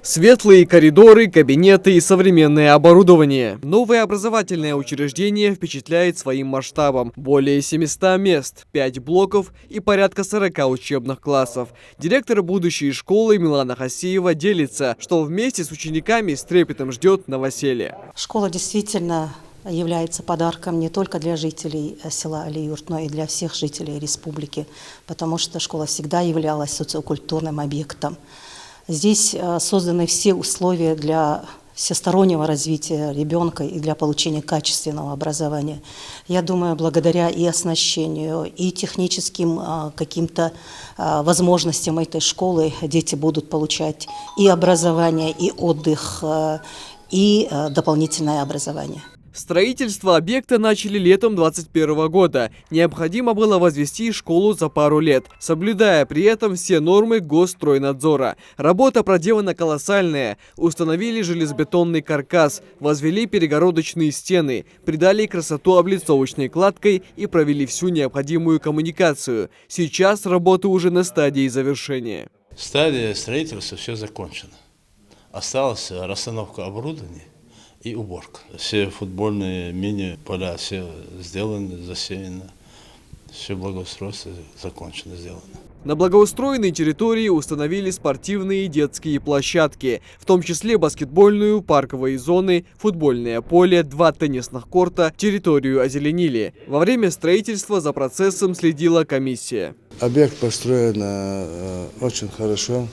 Светлые коридоры, кабинеты и современное оборудование. Новое образовательное учреждение впечатляет своим масштабом. Более 700 мест, 5 блоков и порядка 40 учебных классов. Директор будущей школы Милана Хасиева делится, что вместе с учениками с трепетом ждет новоселье. Школа действительно является подарком не только для жителей села Алиюрт, но и для всех жителей республики, потому что школа всегда являлась социокультурным объектом. Здесь созданы все условия для всестороннего развития ребенка и для получения качественного образования. Я думаю, благодаря и оснащению, и техническим каким-то возможностям этой школы дети будут получать и образование, и отдых, и дополнительное образование. Строительство объекта начали летом 2021 года. Необходимо было возвести школу за пару лет, соблюдая при этом все нормы Госстройнадзора. Работа проделана колоссальная. Установили железобетонный каркас, возвели перегородочные стены, придали красоту облицовочной кладкой и провели всю необходимую коммуникацию. Сейчас работа уже на стадии завершения. Стадия строительства все закончена. Осталась расстановка оборудования и уборка. Все футбольные мини-поля все сделаны, засеяны. Все благоустройство закончено, сделано. На благоустроенной территории установили спортивные и детские площадки, в том числе баскетбольную, парковые зоны, футбольное поле, 2 теннисных корта, территорию озеленили. Во время строительства за процессом следила комиссия. Объект построен очень хорошо.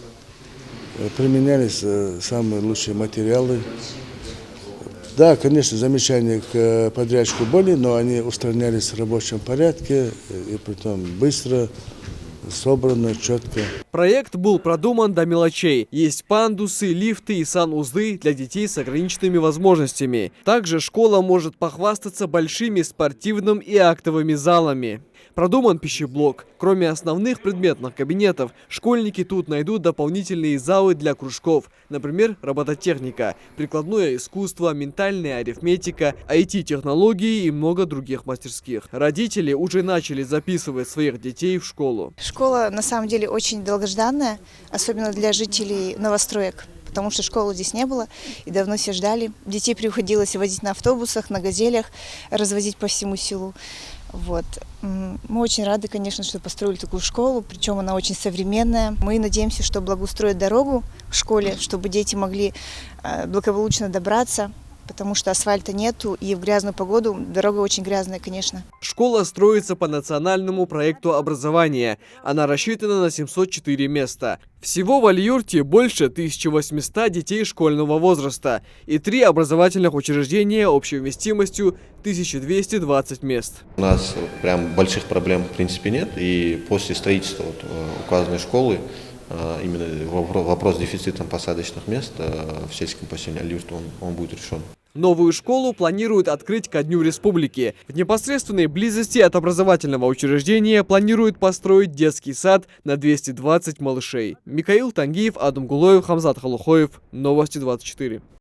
Применялись самые лучшие материалы. Да, конечно, замечания к подрядчику были, но они устранялись в рабочем порядке, и притом быстро, собрано, четко. Проект был продуман до мелочей. Есть пандусы, лифты и санузлы для детей с ограниченными возможностями. Также школа может похвастаться большими спортивными и актовыми залами. Продуман пищеблок. Кроме основных предметных кабинетов, школьники тут найдут дополнительные залы для кружков. Например, робототехника, прикладное искусство, ментальная арифметика, IT-технологии и много других мастерских. Родители уже начали записывать своих детей в школу. Школа на самом деле очень долгожданная, особенно для жителей новостроек. Потому что школы здесь не было и давно все ждали. Детей приходилось возить на автобусах, на газелях, развозить по всему селу. Вот. Мы очень рады, конечно, что построили такую школу, причем она очень современная. Мы надеемся, что благоустроят дорогу к школе, чтобы дети могли благополучно добраться, потому что асфальта нету, и в грязную погоду дорога очень грязная, конечно. Школа строится по национальному проекту образования. Она рассчитана на 704 места. Всего в Алиюрте больше 1800 детей школьного возраста и 3 образовательных учреждения общей вместимостью 1220 мест. У нас прям больших проблем в принципе нет, и после строительства указанной школы именно вопрос дефицита посадочных мест в сельском поселении Алиюрт, он будет решен. Новую школу планируют открыть ко Дню Республики. В непосредственной близости от образовательного учреждения планируют построить детский сад на 220 малышей. Михаил Тангиев, Адам Гулоев, Хамзат Халухоев. Новости 24.